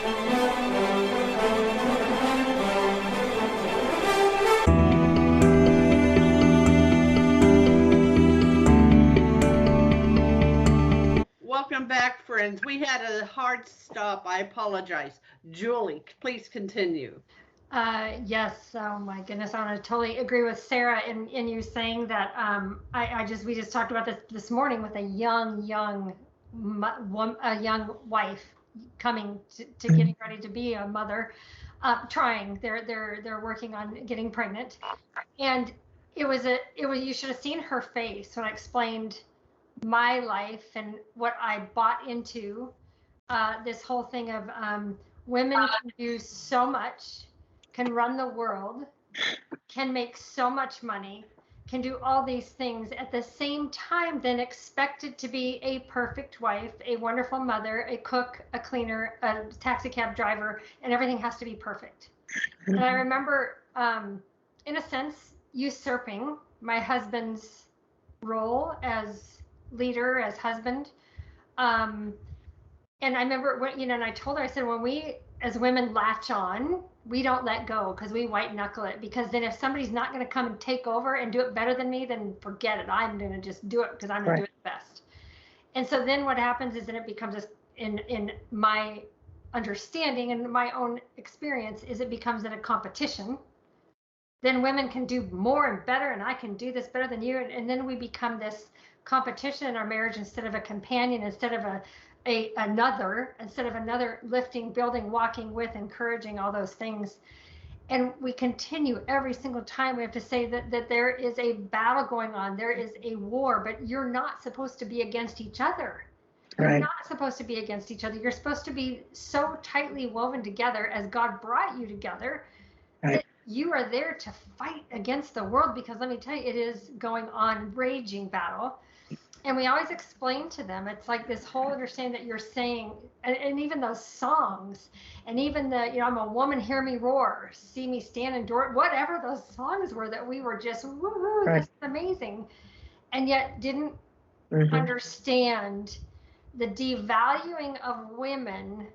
Welcome back, friends. We had a hard stop. I apologize. Julie, please continue. Yes. Oh my goodness. I want to totally agree with Sarah in you saying that. We just talked about this morning with a a young wife coming to getting ready to be a mother, trying. They're working on getting pregnant, and you should have seen her face when I explained my life and what I bought into. This whole thing of women can do so much, can run the world, can make so much money, can do all these things at the same time, then expected to be a perfect wife, a wonderful mother, a cook, a cleaner, a taxi cab driver, and everything has to be perfect. And I remember, in a sense, usurping my husband's role as leader, as husband. Um, and I remember and I told her, I said, when we as women latch on, we don't let go because we white knuckle it. Because then if somebody's not going to come and take over and do it better than me, then forget it. I'm going to just do it because I'm going to do it best. And so then what happens is that it becomes in my understanding and my own experience is it becomes in a competition. Then women can do more and better, and I can do this better than you. And then we become this competition in our marriage instead of a companion, instead of another lifting, building, walking with, encouraging, all those things. And we continue every single time. We have to say that there is a battle going on. There is a war, but you're not supposed to be against each other. You're Right. not supposed to be against each other. You're supposed to be so tightly woven together as God brought you together. Right. That you are there to fight against the world, because let me tell you, it is going on, raging battle. And we always explain to them, it's like this whole understanding that you're saying, and even those songs, and even I'm a woman, hear me roar, see me stand and door, whatever those songs were that we were just, woohoo, Right. this is amazing. And yet didn't Mhm. understand the devaluing of women,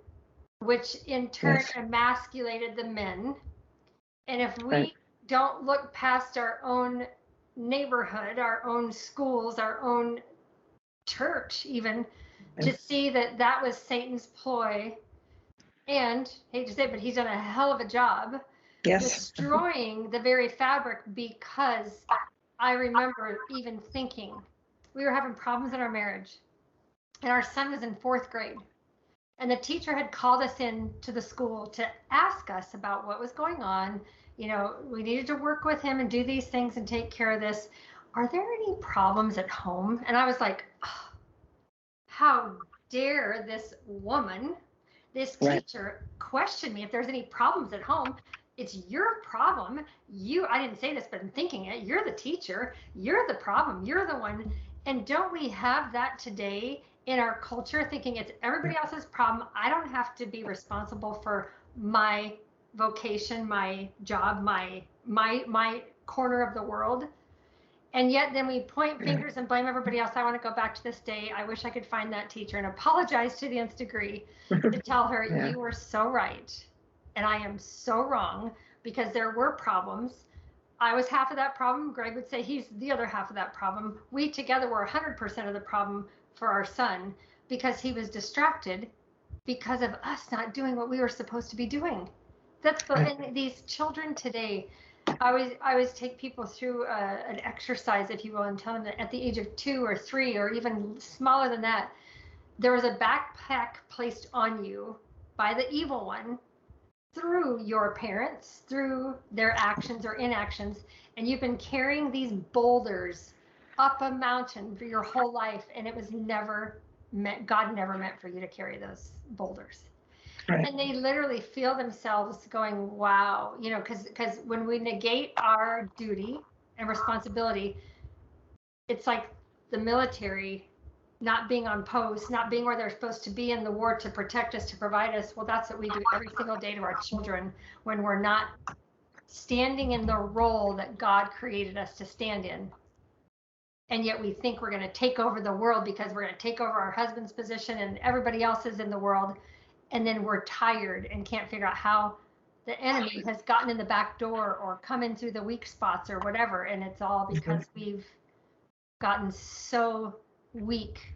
which in turn Yes. emasculated the men. And if we Right. don't look past our own neighborhood, our own schools, our own church, even to see that was Satan's ploy, and hate to say it, but he's done a hell of a job Yes. destroying the very fabric. Because I remember even thinking we were having problems in our marriage, and our son was in 4th grade. And the teacher had called us in to the school to ask us about what was going on. We needed to work with him and do these things and take care of this. Are there any problems at home? And I was like, oh, how dare this woman, this teacher, question me if there's any problems at home? It's your problem. I didn't say this, but I'm thinking it. You're the teacher. You're the problem. You're the one. And don't we have that today in our culture, thinking it's everybody else's problem? I don't have to be responsible for my vocation, my job, my corner of the world. And yet then we point fingers and blame everybody else. I want to go back to this day. I wish I could find that teacher and apologize to the nth degree to tell her, Yeah. You were so right and I am so wrong, because there were problems. I was half of that problem. Greg would say he's the other half of that problem. We together were 100% of the problem for our son, because he was distracted because of us not doing what we were supposed to be doing. And these children today, I always take people through an exercise, if you will, and tell them that at the age of 2 or 3 or even smaller than that, there was a backpack placed on you by the evil one through your parents, through their actions or inactions, and you've been carrying these boulders up a mountain for your whole life, and it was never meant, God never meant for you to carry those boulders. Right. And they literally feel themselves going, wow, because when we negate our duty and responsibility, it's like the military not being on post, not being where they're supposed to be in the war to protect us, to provide us. Well, that's what we do every single day to our children when we're not standing in the role that God created us to stand in. And yet we think we're going to take over the world because we're going to take over our husband's position and everybody else is in the world. and then we're tired and can't figure out how the enemy has gotten in the back door or come in through the weak spots or whatever. And it's all because we've gotten so weak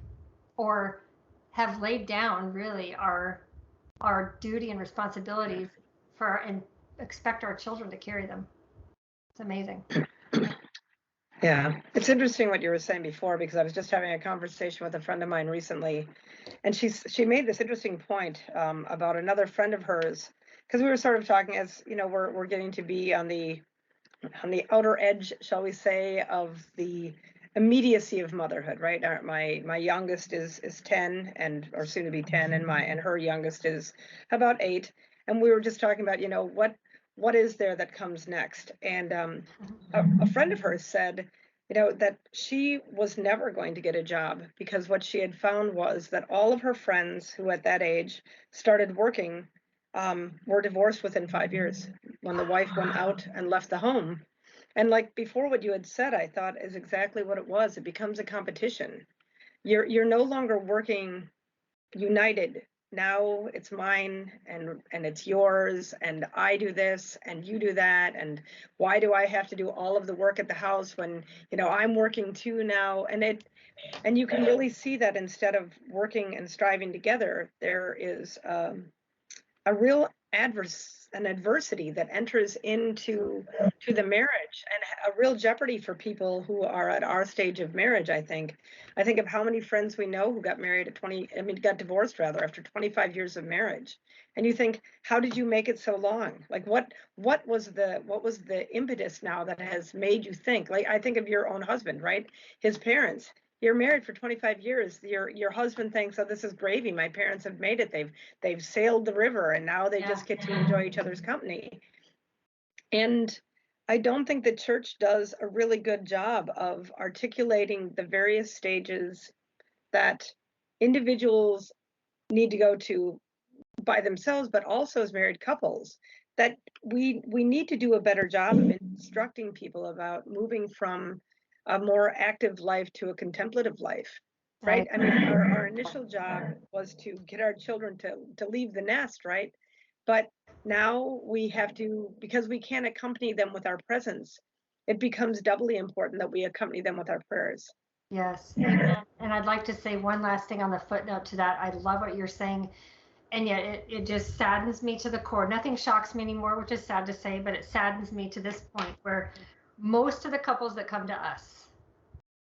or have laid down really our duty and responsibilities for and expect our children to carry them. It's amazing. Yeah, it's interesting what you were saying before, because I was just having a conversation with a friend of mine recently, and she made this interesting point about another friend of hers, because we were sort of talking, as you know, we're getting to be on the outer edge, shall we say, of the immediacy of motherhood, right? My youngest is 10 and or soon to be 10, and her youngest is about 8, and we were just talking about, you know, what is there that comes next. And a friend of hers said, you know, that she was never going to get a job, because what she had found was that all of her friends who at that age started working were divorced within 5 years, when the wife went out and left the home. And like before, what you had said, I thought is exactly what it was. It becomes a competition. You're no longer working united. Now it's mine and it's yours, and I do this and you do that, and why do I have to do all of the work at the house when, you know, I'm working too now? And you can really see that instead of working and striving together, there is a real adversity that enters into the marriage, and a real jeopardy for people who are at our stage of marriage. I think of how many friends we know who got married at 20, I mean got divorced rather, after 25 years of marriage. And you think, how did you make it so long? Like what was the impetus now that has made you think? Like, I think of your own husband, right? His parents. You're married for 25 years. Your husband thinks, oh, this is gravy. My parents have made it. They've sailed the river, and now they just get to enjoy each other's company. And I don't think the church does a really good job of articulating the various stages that individuals need to go to by themselves, but also as married couples, that we need to do a better job of instructing people about moving from a more active life to a contemplative life, right? I mean, our initial job was to get our children to leave the nest, right? But now we have to, because we can't accompany them with our presence, it becomes doubly important that we accompany them with our prayers. Yes, amen. And I'd like to say one last thing on the footnote to that. I love what you're saying. And yet it just saddens me to the core. Nothing shocks me anymore, which is sad to say, but it saddens me to this point where most of the couples that come to us,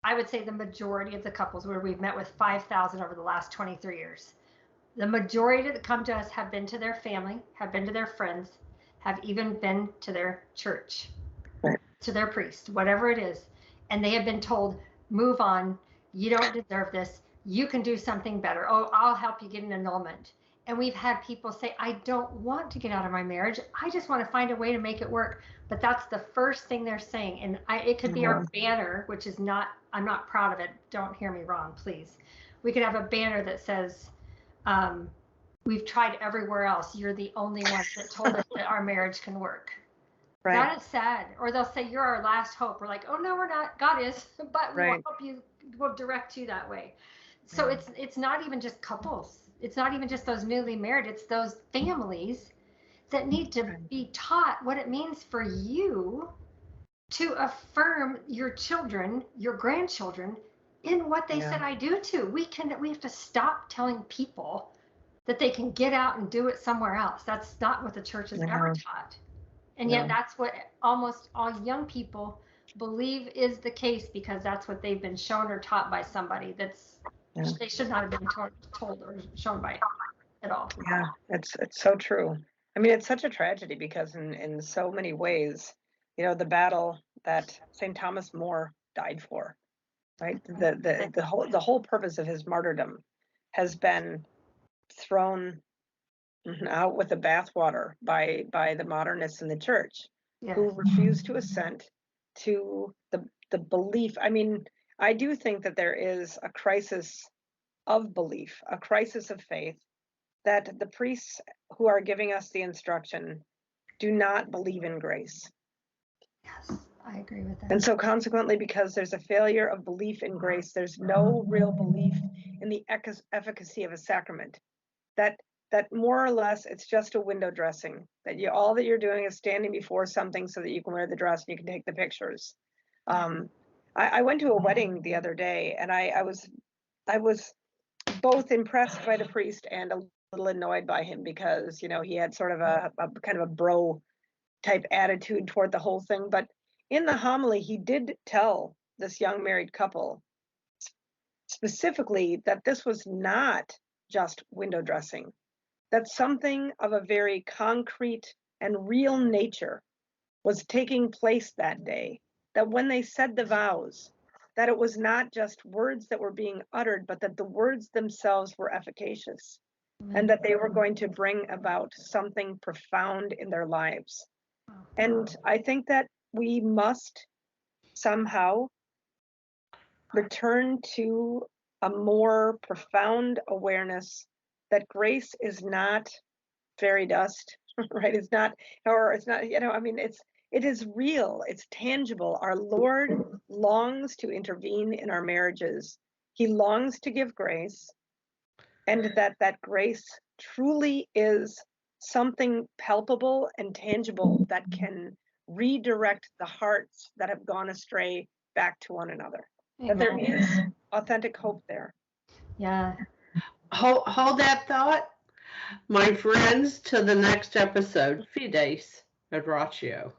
I would say the majority of the couples where we've met with 5,000 over the last 23 years, the majority that come to us have been to their family, have been to their friends, have even been to their church, to their priest, whatever it is. And they have been told, move on. You don't deserve this. You can do something better. Oh, I'll help you get an annulment. And we've had people say, I don't want to get out of my marriage. I just want to find a way to make it work. But that's the first thing they're saying. And it could be our banner, which is not, I'm not proud of it. Don't hear me wrong, please. We could have a banner that says, we've tried everywhere else. You're the only one that told us that our marriage can work. Right. That is sad. Or they'll say, you're our last hope. We're like, oh, no, we're not. God is, but we will help you, we'll direct you that way. So it's not even just couples. It's not even just those newly married. It's those families that need to be taught what it means for you to affirm your children, your grandchildren, in what they said I do to. We have to stop telling people that they can get out and do it somewhere else. That's not what the church has ever taught. And yet that's what almost all young people believe is the case, because that's what they've been shown or taught by somebody that's they should not have been told or shown by at all. Yeah, it's so true. I mean, it's such a tragedy, because in so many ways, you know, the battle that St. Thomas More died for, right? The whole purpose of his martyrdom has been thrown out with the bathwater by the modernists in the church, who refuse to assent to the belief. I mean, I do think that there is a crisis of belief, a crisis of faith, that the priests who are giving us the instruction do not believe in grace. Yes, I agree with that. And so consequently, because there's a failure of belief in grace, there's no real belief in the efficacy of a sacrament. That that more or less it's just a window dressing, that all that you're doing is standing before something so that you can wear the dress and you can take the pictures. I went to a wedding the other day, and I was both impressed by the priest and a little annoyed by him, because, you know, he had sort of a kind of a bro type attitude toward the whole thing. But in the homily, he did tell this young married couple specifically that this was not just window dressing, that something of a very concrete and real nature was taking place that day, that when they said the vows, that it was not just words that were being uttered, but that the words themselves were efficacious, and that they were going to bring about something profound in their lives. And I think that we must somehow return to a more profound awareness that grace is not fairy dust, right? It's not, or it's not, you know, I mean, it is real, it's tangible. Our Lord longs to intervene in our marriages. He longs to give grace, and that grace truly is something palpable and tangible that can redirect the hearts that have gone astray back to one another. That there is authentic hope there. Yeah. Hold that thought. My friends, to the next episode, Fides et Ratio.